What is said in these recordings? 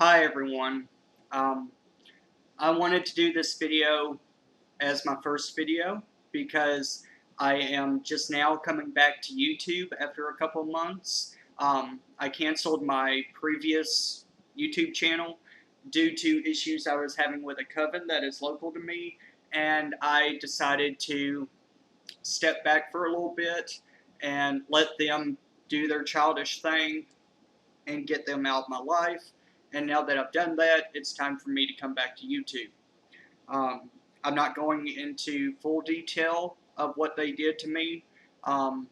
Hi everyone. Um, I wanted to do this video as my first video because I am just now coming back to YouTube after a couple months. I canceled my previous YouTube channel due to issues I was having with a coven that is local to me, and I decided to step back for a little bit and let them do their childish thing and get them out of my life. And now that I've done that, it's time for me to come back to YouTube. Um, I'm not going into full detail of what they did to me, um,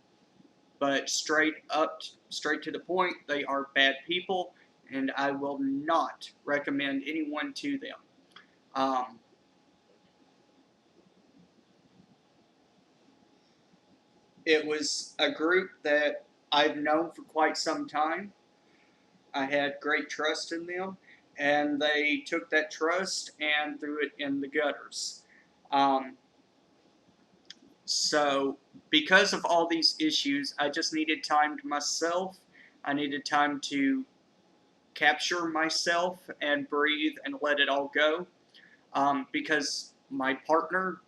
but straight to the point, they are bad people, and I will not recommend anyone to them. Um, it was a group that I've known for quite some time. I had great trust in them, and they took that trust and threw it in the gutters. Um, so, because of all these issues, I just needed time to myself. I needed time to capture myself and breathe and let it all go. Because my partner,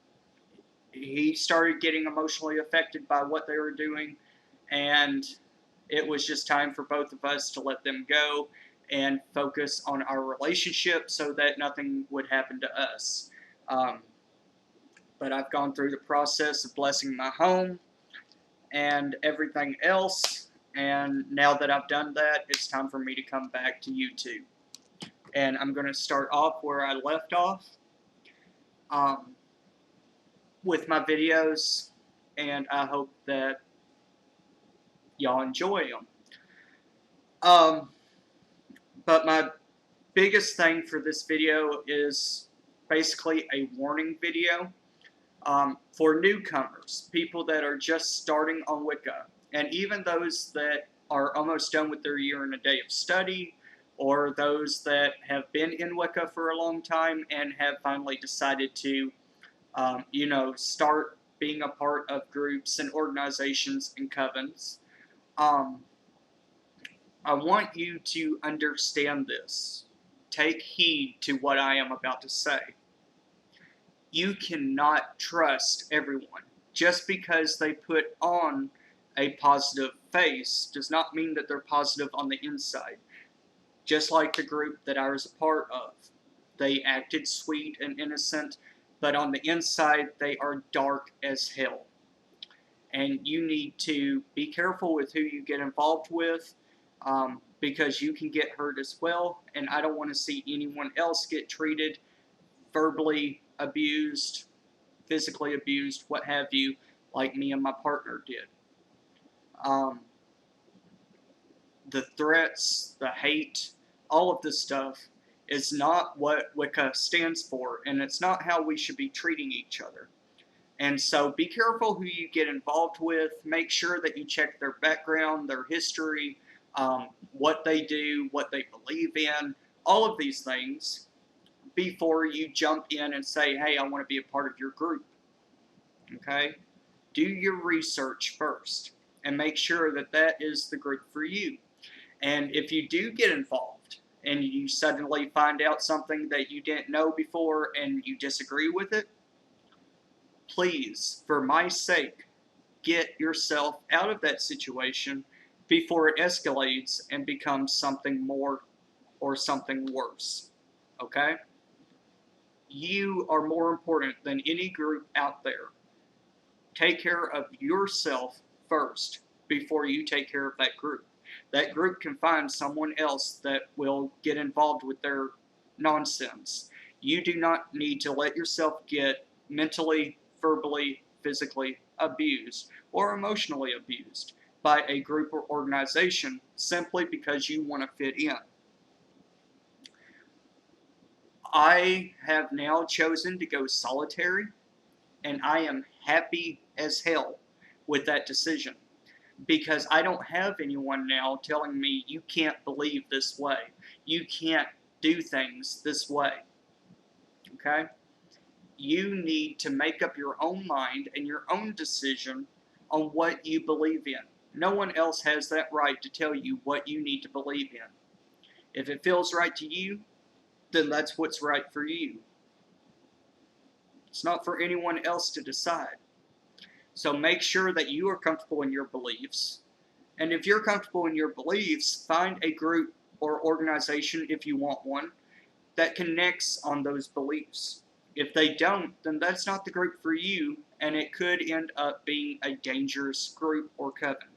he started getting emotionally affected by what they were doing, and it was just time for both of us to let them go and focus on our relationship so that nothing would happen to us. Um, but I've gone through the process of blessing my home and everything else, and now that I've done that, it's time for me to come back to YouTube. And I'm going to start off where I left off um, with my videos, and I hope that y'all enjoy them. Um, but my biggest thing for this video is basically a warning video for newcomers, people that are just starting on Wicca, and even those that are almost done with their year and a day of study, or those that have been in Wicca for a long time and have finally decided to, start being a part of groups and organizations and covens. Um, I want you to understand this. Take heed to what I am about to say. You cannot trust everyone. Just because they put on a positive face does not mean that they're positive on the inside. Just like the group that I was a part of. They acted sweet and innocent, but on the inside they are dark as hell. And you need to be careful with who you get involved with, because you can get hurt as well, and I don't want to see anyone else get treated, verbally abused, physically abused, what have you, like me and my partner did. Um, the threats, the hate, all of this stuff is not what Wicca stands for, and it's not how we should be treating each other. And so be careful who you get involved with. Make sure that you check their background, their history, what they do, what they believe in, all of these things before you jump in and say, hey, I want to be a part of your group. Okay? Do your research first and make sure that that is the group for you. And if you do get involved and you suddenly find out something that you didn't know before and you disagree with it, please, for my sake, get yourself out of that situation before it escalates and becomes something more or something worse. Okay? You are more important than any group out there. Take care of yourself first before you take care of that group. That group can find someone else that will get involved with their nonsense. You do not need to let yourself get mentally, verbally, physically abused or emotionally abused by a group or organization simply because you want to fit in. I have now chosen to go solitary, and I am happy as hell with that decision, because I don't have anyone now telling me you can't believe this way, you can't do things this way. Okay? You need to make up your own mind and your own decision on what you believe in. No one else has that right to tell you what you need to believe in. If it feels right to you, then that's what's right for you. It's not for anyone else to decide. So make sure that you are comfortable in your beliefs. And if you're comfortable in your beliefs, find a group or organization, if you want one, that connects on those beliefs. If they don't, then that's not the group for you, and it could end up being a dangerous group or coven.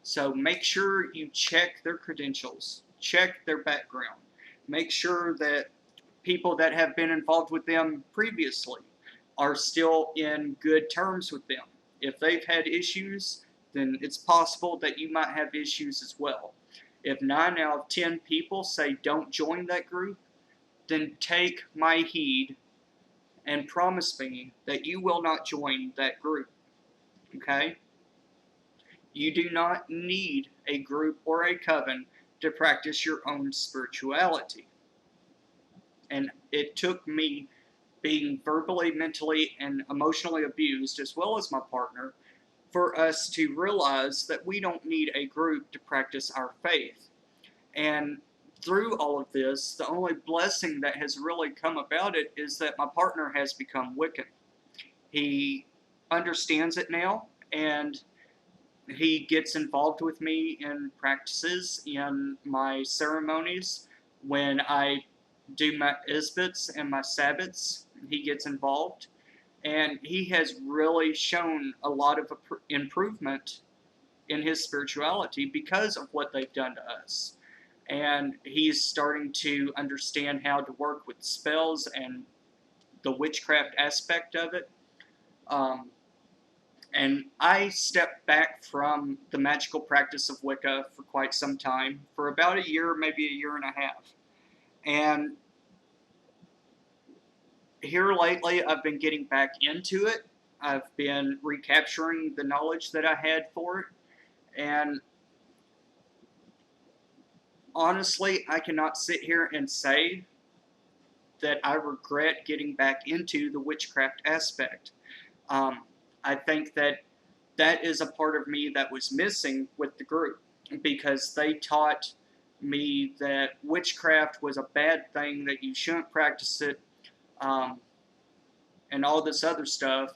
So make sure you check their credentials, check their background, make sure that people that have been involved with them previously are still in good terms with them. If they've had issues, then it's possible that you might have issues as well. If 9 out of 10 people say don't join that group, then take my heed and promise me that you will not join that group. Okay? You do not need a group or a coven to practice your own spirituality. And it took me being verbally, mentally, and emotionally abused, as well as my partner, for us to realize that we don't need a group to practice our faith. And through all of this, the only blessing that has really come about it is that my partner has become Wiccan. He understands it now, and he gets involved with me in practices, in my ceremonies. When I do my Isbits and my Sabbats, he gets involved. And he has really shown a lot of improvement in his spirituality because of what they've done to us. And he's starting to understand how to work with spells and the witchcraft aspect of it. And I stepped back from the magical practice of Wicca for quite some time, for about a year, maybe a year and a half. And here lately, I've been getting back into it. I've been recapturing the knowledge that I had for it. And honestly, I cannot sit here and say that I regret getting back into the witchcraft aspect. I think that that is a part of me that was missing with the group, because they taught me that witchcraft was a bad thing, that you shouldn't practice it, and all this other stuff.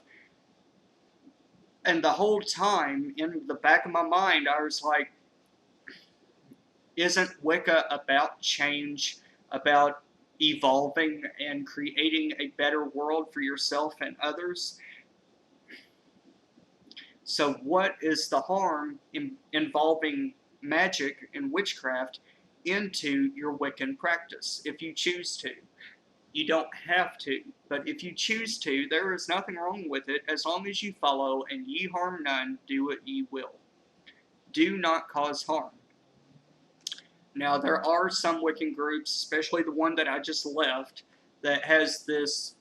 And the whole time, in the back of my mind, I was like, isn't Wicca about change, about evolving and creating a better world for yourself and others? So what is the harm in involving magic and witchcraft into your Wiccan practice if you choose to? You don't have to, but if you choose to, there is nothing wrong with it, as long as you follow "and ye harm none, do what ye will." Do not cause harm. Now, there are some Wiccan groups, especially the one that I just left, that has this,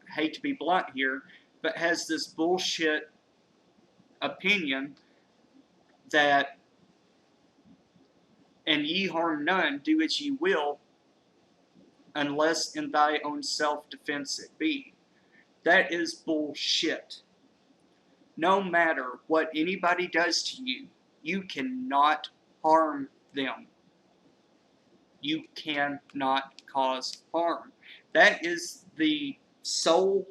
I hate to be blunt here, but has this bullshit opinion that "and ye harm none, do as ye will, unless in thy own self-defense it be." That is bullshit. No matter what anybody does to you, you cannot harm them. You cannot cause harm. That is the sole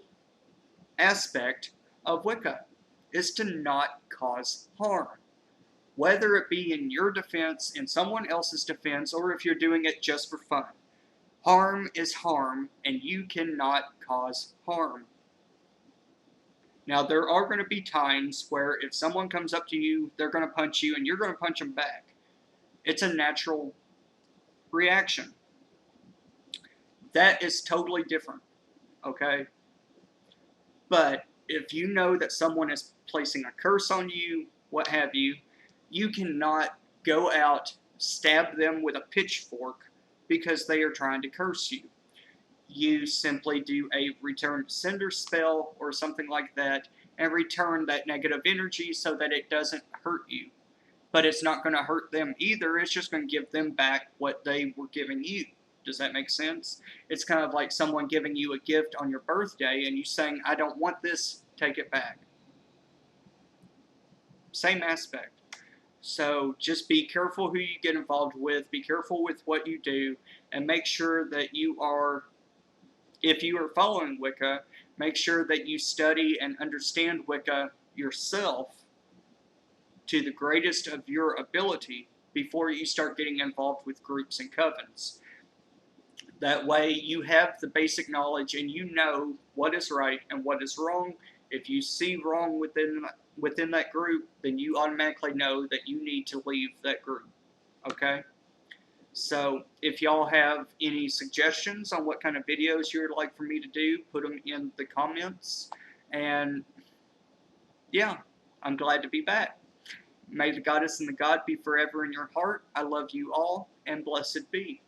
aspect of Wicca, is to not cause harm. Whether it be in your defense, in someone else's defense, or if you're doing it just for fun. Harm is harm, and you cannot cause harm. Now, there are going to be times where if someone comes up to you, they're going to punch you, and you're going to punch them back. It's a natural reaction. That is totally different, okay? But if you know that someone is placing a curse on you, what have you, you cannot go out, stab them with a pitchfork because they are trying to curse you. You simply do a return to sender spell or something like that, and return that negative energy so that it doesn't hurt you. But it's not going to hurt them either. It's just going to give them back what they were giving you. Does that make sense? It's kind of like someone giving you a gift on your birthday and you saying, "I don't want this, take it back." Same aspect. So just be careful who you get involved with, be careful with what you do, and make sure that you are, if you are following Wicca, make sure that you study and understand Wicca yourself to the greatest of your ability before you start getting involved with groups and covens. That way you have the basic knowledge and you know what is right and what is wrong. If you see wrong within that group, then you automatically know that you need to leave that group. Okay? So if y'all have any suggestions on what kind of videos you would like for me to do, put them in the comments. And yeah, I'm glad to be back. May the goddess and the god be forever in your heart. I love you all, and blessed be.